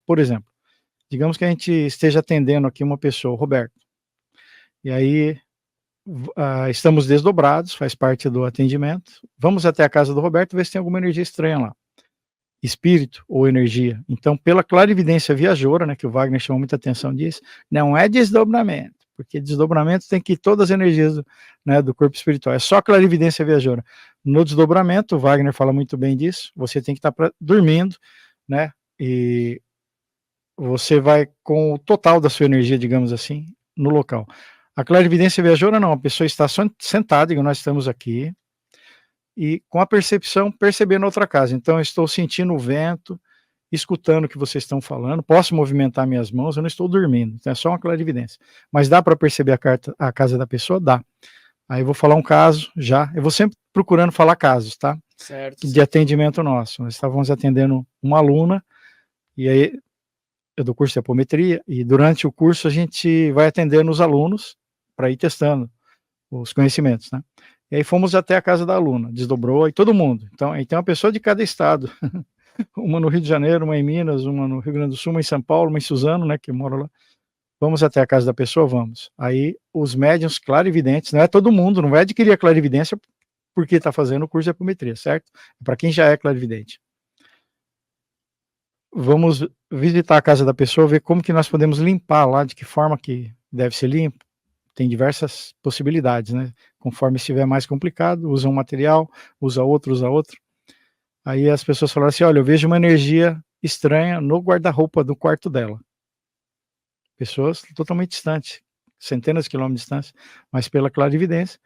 Por exemplo, digamos que a gente esteja atendendo aqui uma pessoa, o Roberto, e aí estamos desdobrados, faz parte do atendimento, vamos até a casa do Roberto ver se tem alguma energia estranha lá, espírito ou energia. Então, pela clarividência viajoura, né, que o Wagner chamou muita atenção disso, não é desdobramento, porque desdobramento tem que ir todas as energias do corpo espiritual, é só clarividência viajoura. No desdobramento, o Wagner fala muito bem disso, você tem que estar dormindo, né, e você vai com o total da sua energia, digamos assim, no local. A clarividência viajoura não, a pessoa está sentada, igual nós estamos aqui, e com a percepção, percebendo outra casa. Então, eu estou sentindo o vento, escutando o que vocês estão falando, posso movimentar minhas mãos, eu não estou dormindo, então é só uma clarividência. Mas dá para perceber a casa da pessoa? Dá. Aí eu vou falar um caso já, eu vou sempre procurando falar casos, tá? Certo. De atendimento nosso. Nós estávamos atendendo uma aluna, e aí eu dou curso de apometria, e durante o curso a gente vai atendendo os alunos para ir testando os conhecimentos, né? E aí fomos até a casa da aluna, desdobrou, e todo mundo. Então, aí tem uma pessoa de cada estado. Uma no Rio de Janeiro, uma em Minas, uma no Rio Grande do Sul, uma em São Paulo, uma em Suzano, né, que mora lá. Vamos até a casa da pessoa? Vamos. Aí os médiuns clarividentes, não é todo mundo, não vai adquirir a clarividência porque está fazendo o curso de apometria, certo? Para quem já é clarividente. Vamos visitar a casa da pessoa, ver como que nós podemos limpar lá, de que forma que deve ser limpo. Tem diversas possibilidades, né? Conforme estiver mais complicado, usa um material, usa outro. Aí as pessoas falaram assim, olha, eu vejo uma energia estranha no guarda-roupa do quarto dela. Pessoas totalmente distantes, centenas de quilômetros de distância, mas pela clarividência.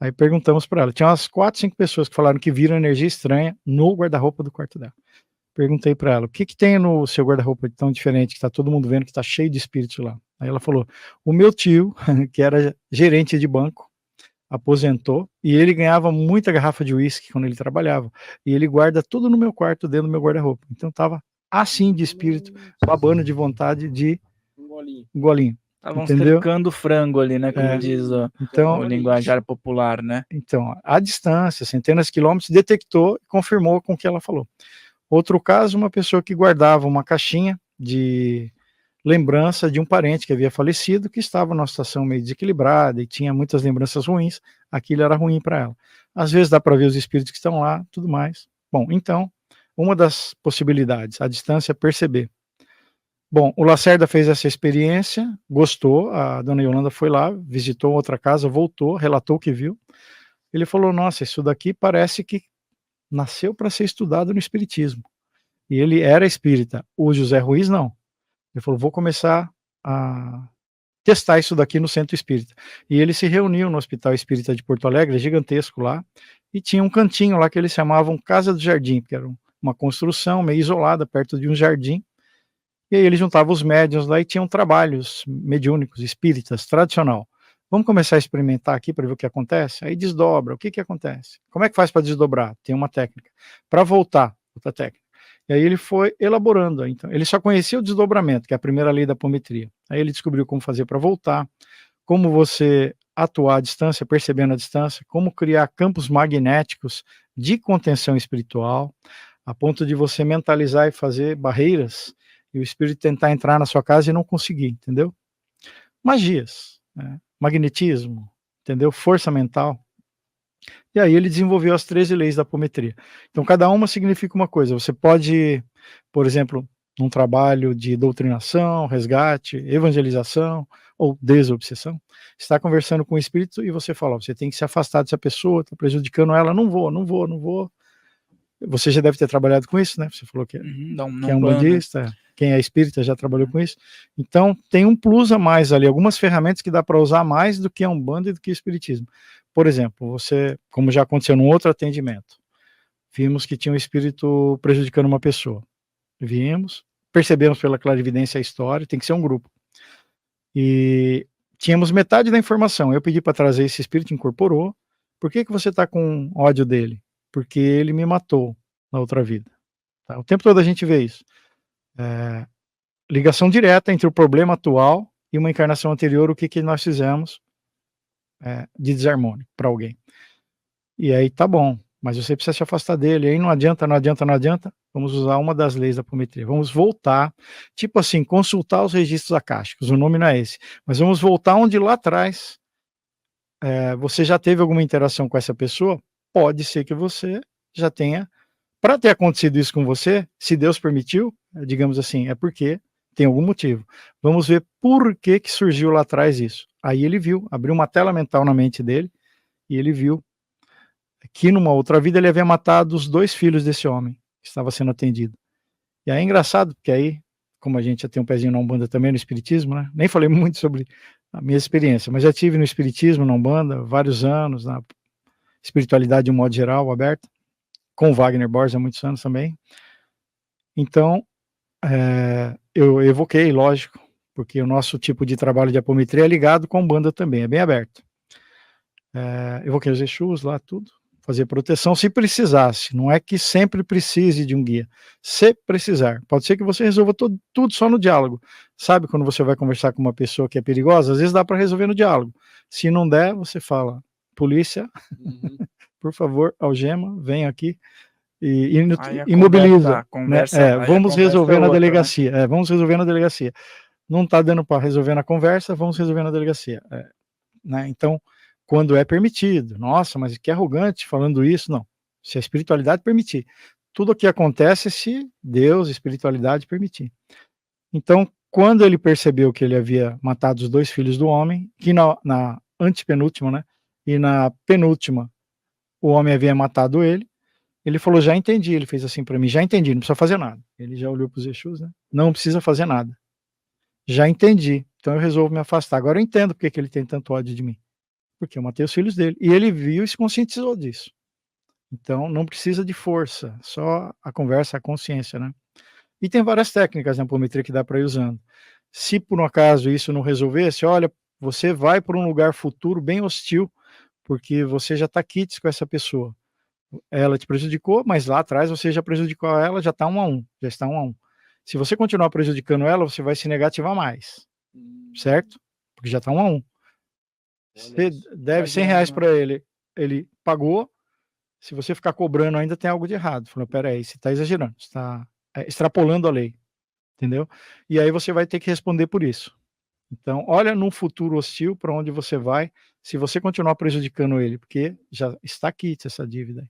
Aí perguntamos para ela, tinha umas 4, 5 pessoas que falaram que viram energia estranha no guarda-roupa do quarto dela. Perguntei para ela, o que tem no seu guarda-roupa de tão diferente, que está todo mundo vendo que está cheio de espíritos lá? Aí ela falou, o meu tio, que era gerente de banco, aposentou, e ele ganhava muita garrafa de uísque quando ele trabalhava, e ele guarda tudo no meu quarto, dentro do meu guarda-roupa. Então estava assim de espírito, babando de vontade de um golinho. Estavam Entendeu? cercando o frango ali, né, como diz o linguajar popular, né? Então, à distância, centenas de quilômetros, detectou e confirmou com o que ela falou. Outro caso, uma pessoa que guardava uma caixinha de lembrança de um parente que havia falecido, que estava numa situação meio desequilibrada e tinha muitas lembranças ruins, aquilo era ruim para ela. Às vezes dá para ver os espíritos que estão lá, tudo mais. Bom, então, uma das possibilidades, à distância, perceber. Bom, o Lacerda fez essa experiência, gostou, a dona Yolanda foi lá, visitou outra casa, voltou, relatou o que viu. Ele falou, nossa, isso daqui parece que nasceu para ser estudado no espiritismo. E ele era espírita. O José Ruiz não. Ele falou, vou começar a testar isso daqui no centro espírita. E ele se reuniu no Hospital Espírita de Porto Alegre, gigantesco lá, e tinha um cantinho lá que eles chamavam Casa do Jardim, que era uma construção meio isolada, perto de um jardim. E aí ele juntava os médiuns lá e tinham trabalhos mediúnicos, espíritas, tradicional. Vamos começar a experimentar aqui para ver o que acontece? Aí desdobra, o que acontece? Como é que faz para desdobrar? Tem uma técnica. Para voltar, outra técnica. E aí ele foi elaborando, então, ele só conhecia o desdobramento, que é a primeira lei da apometria. Aí ele descobriu como fazer para voltar, como você atuar à distância, percebendo a distância, como criar campos magnéticos de contenção espiritual, a ponto de você mentalizar e fazer barreiras, e o espírito tentar entrar na sua casa e não conseguir, entendeu? Magias, né? Magnetismo, entendeu? Força mental. E aí ele desenvolveu as 13 leis da apometria. Então cada uma significa uma coisa. Você pode, por exemplo, num trabalho de doutrinação, resgate, evangelização ou desobsessão, estar conversando com o espírito e você fala, você tem que se afastar dessa pessoa, está prejudicando ela, não vou. Você já deve ter trabalhado com isso, né? Você falou que, que é um bandista, quem é espírita já trabalhou com isso. Então, tem um plus a mais ali, algumas ferramentas que dá para usar mais do que a Umbanda e do que o espiritismo. Por exemplo, você, como já aconteceu num outro atendimento, vimos que tinha um espírito prejudicando uma pessoa. Vimos, percebemos pela clarividência a história, tem que ser um grupo. E tínhamos metade da informação. Eu pedi para trazer esse espírito, incorporou. Por que você está com ódio dele? Porque ele me matou na outra vida. Tá? O tempo todo a gente vê isso. Ligação direta entre o problema atual e uma encarnação anterior, o que nós fizemos de desarmônico para alguém. E aí tá bom. mas você precisa se afastar dele, aí não adianta, não adianta, não adianta, vamos usar uma das leis da apometria, vamos voltar, tipo assim, consultar os registros acásticos, o nome não é esse, mas vamos voltar onde lá atrás, você já teve alguma interação com essa pessoa, pode ser que você já tenha, para ter acontecido isso com você, se Deus permitiu, digamos assim, é porque tem algum motivo. Vamos ver por que que surgiu lá atrás isso. Aí ele viu, abriu uma tela mental na mente dele, e ele viu que numa outra vida ele havia matado os 2 filhos desse homem, que estava sendo atendido. E aí é engraçado, porque aí, como a gente já tem um pezinho na Umbanda também, no espiritismo, né, nem falei muito sobre a minha experiência, mas já tive no espiritismo, na Umbanda, vários anos, na espiritualidade de um modo geral, aberta, com Wagner Borges há muitos anos também. Então, eu evoquei, lógico, porque o nosso tipo de trabalho de apometria é ligado com a Umbanda também, é bem aberto. Evoquei os Exus lá, tudo, fazer proteção se precisasse, não é que sempre precise de um guia, se precisar, pode ser que você resolva tudo só no diálogo, sabe quando você vai conversar com uma pessoa que é perigosa, às vezes dá para resolver no diálogo, se não der, você fala, polícia, por favor, algema, vem aqui, e imobiliza, vamos resolver na delegacia, vamos resolver na delegacia, não está dando para resolver na conversa, vamos resolver na delegacia, né? Então, quando é permitido, nossa, mas que arrogante falando isso, não, se a espiritualidade permitir, tudo o que acontece se Deus, espiritualidade permitir. Então, quando ele percebeu que ele havia matado os 2 filhos do homem, que na antepenúltima, né, e na penúltima, o homem havia matado ele falou, já entendi, ele fez assim para mim, já entendi, não precisa fazer nada, ele já olhou para os Exus, né, não precisa fazer nada, já entendi, então eu resolvo me afastar, agora eu entendo porque que ele tem tanto ódio de mim, porque eu matei os filhos dele, e ele viu e se conscientizou disso, então não precisa de força, só a conversa, a consciência, né. E tem várias técnicas na apometria que dá para ir usando. Se por um acaso isso não resolvesse, olha, você vai para um lugar futuro bem hostil, porque você já está quites com essa pessoa. Ela te prejudicou, mas lá atrás você já prejudicou ela, já está 1 a 1, já está 1 a 1. Se você continuar prejudicando ela, você vai se negativar mais, certo? Porque já está 1 a 1. Você deve R$100 para ele, ele pagou, se você ficar cobrando ainda tem algo de errado. Falou, espera aí, você está exagerando, você está extrapolando a lei, entendeu? E aí você vai ter que responder por isso. Então, olha num futuro hostil para onde você vai, se você continuar prejudicando ele, porque já está quite essa dívida.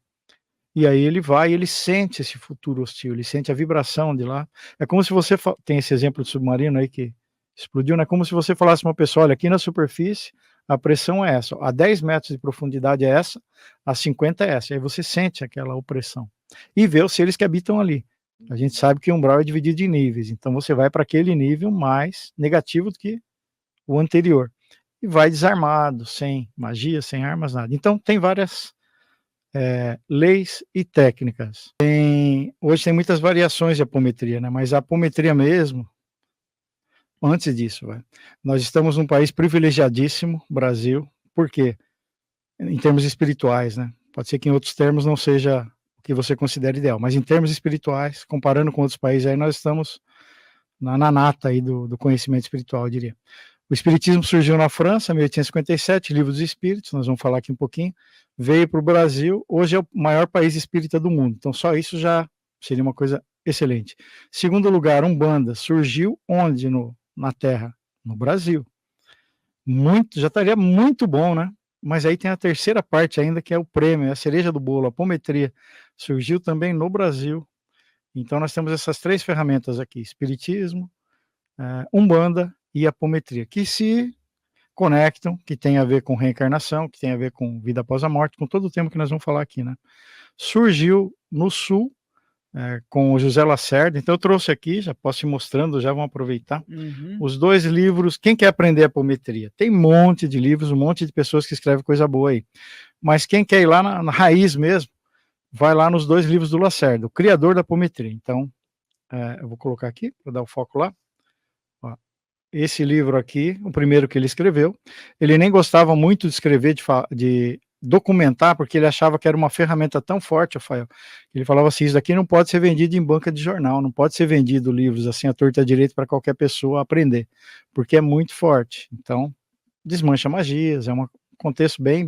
E aí ele vai, ele sente esse futuro hostil, ele sente a vibração de lá. É como se você tem esse exemplo de submarino aí que explodiu, né? Como se você falasse uma pessoa, olha, aqui na superfície a pressão é essa, a 10 metros de profundidade é essa, a 50 é essa. Aí você sente aquela opressão e vê os seres que habitam ali. A gente sabe que o umbral é dividido em níveis, então você vai para aquele nível mais negativo do que o anterior e vai desarmado, sem magia, sem armas, nada. Então tem várias leis e técnicas. Hoje tem muitas variações de apometria, né? Mas a apometria mesmo, antes disso, nós estamos num país privilegiadíssimo, Brasil, por quê? Em termos espirituais, né? Pode ser que em outros termos não seja o que você considera ideal, mas em termos espirituais, comparando com outros países, aí nós estamos na nata aí do conhecimento espiritual, eu diria. O espiritismo surgiu na França, em 1857, Livro dos Espíritos, nós vamos falar aqui um pouquinho, veio para o Brasil, hoje é o maior país espírita do mundo, então só isso já seria uma coisa excelente. Segundo lugar, Umbanda, surgiu onde na Terra? No Brasil. Já estaria muito bom, né? Mas aí tem a terceira parte ainda, que é o prêmio, a cereja do bolo, a apometria, surgiu também no Brasil. Então nós temos essas 3 ferramentas aqui, espiritismo, Umbanda e apometria, que se conectam, que tem a ver com reencarnação, que tem a ver com vida após a morte, com todo o tema que nós vamos falar aqui, né? Surgiu no Sul, com o José Lacerda, então eu trouxe aqui, já posso ir mostrando, já vamos aproveitar, os 2 livros, quem quer aprender apometria? Tem um monte de livros, um monte de pessoas que escrevem coisa boa aí, mas quem quer ir lá na raiz mesmo, vai lá nos 2 livros do Lacerda, o criador da apometria. Então, eu vou colocar aqui, para dar o foco lá, esse livro aqui, o primeiro que ele escreveu, ele nem gostava muito de escrever, de documentar, porque ele achava que era uma ferramenta tão forte, Rafael, ele falava assim, isso daqui não pode ser vendido em banca de jornal, não pode ser vendido livros assim, à torta à direita, para qualquer pessoa aprender, porque é muito forte, então, desmancha magias, é um contexto bem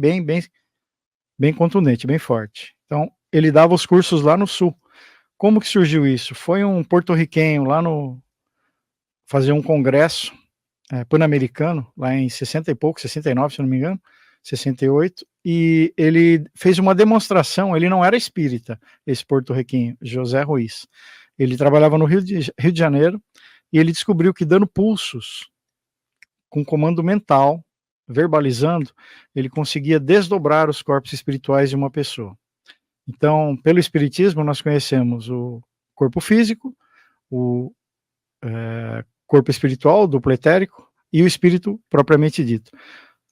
contundente, bem forte. Então, ele dava os cursos lá no sul. Como que surgiu isso? Foi um porto-riquenho lá fazer um congresso pan-americano, lá em 60 e pouco, 69, se eu não me engano, 68, e ele fez uma demonstração. Ele não era espírita, esse porto-riquenho, José Ruiz. Ele trabalhava no Rio de Janeiro, e ele descobriu que dando pulsos, com comando mental, verbalizando, ele conseguia desdobrar os corpos espirituais de uma pessoa. Então, pelo espiritismo, nós conhecemos o corpo físico, o corpo espiritual, duplo etérico, e o espírito propriamente dito.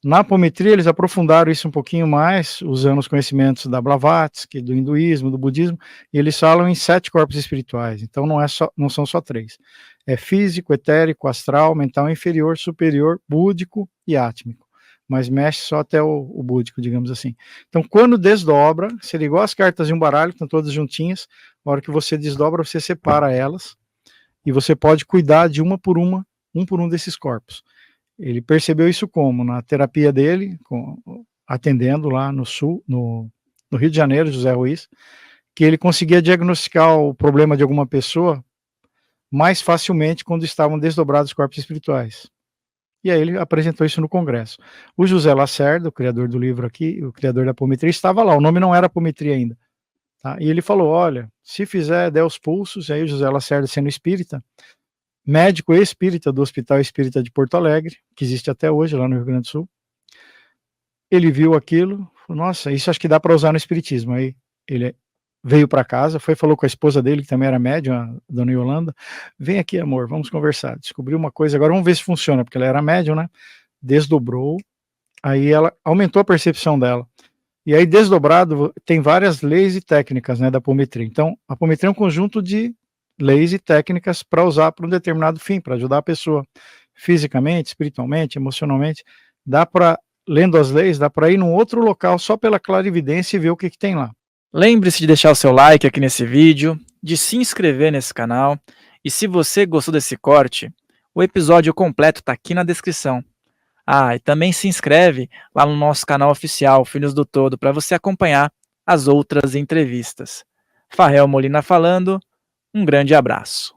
Na apometria, eles aprofundaram isso um pouquinho mais, usando os conhecimentos da Blavatsky, do hinduísmo, do budismo, e eles falam em 7 corpos espirituais. Então não são só 3. É físico, etérico, astral, mental inferior, superior, búdico e átmico. Mas mexe só até o búdico, digamos assim. Então, quando desdobra, seria igual as cartas de um baralho, estão todas juntinhas. Na hora que você desdobra, você separa elas, e você pode cuidar de um por um desses corpos. Ele percebeu isso como? Na terapia dele, atendendo lá no sul, no Rio de Janeiro, José Ruiz, que ele conseguia diagnosticar o problema de alguma pessoa mais facilmente quando estavam desdobrados os corpos espirituais. E aí ele apresentou isso no congresso. O José Lacerda, o criador do livro aqui, o criador da apometria, estava lá. O nome não era apometria ainda. Tá? E ele falou, olha, se fizer, der os pulsos, aí o José Lacerda, sendo espírita, médico e espírita do Hospital Espírita de Porto Alegre, que existe até hoje lá no Rio Grande do Sul, ele viu aquilo, falou, nossa, isso acho que dá para usar no espiritismo. Aí ele veio para casa, falou com a esposa dele, que também era médium, a dona Yolanda, vem aqui, amor, vamos conversar. Descobriu uma coisa, agora vamos ver se funciona, porque ela era médium, né? Desdobrou, aí ela aumentou a percepção dela. E aí, desdobrado, tem várias leis e técnicas, né, da apometria. Então, a apometria é um conjunto de leis e técnicas para usar para um determinado fim, para ajudar a pessoa fisicamente, espiritualmente, emocionalmente. Dá para, lendo as leis, dá para ir num outro local só pela clarividência e ver o que tem lá. Lembre-se de deixar o seu like aqui nesse vídeo, de se inscrever nesse canal, e se você gostou desse corte, o episódio completo está aqui na descrição. Ah, e também se inscreve lá no nosso canal oficial, Filhos do Todo, para você acompanhar as outras entrevistas. Farrell Molina falando, um grande abraço.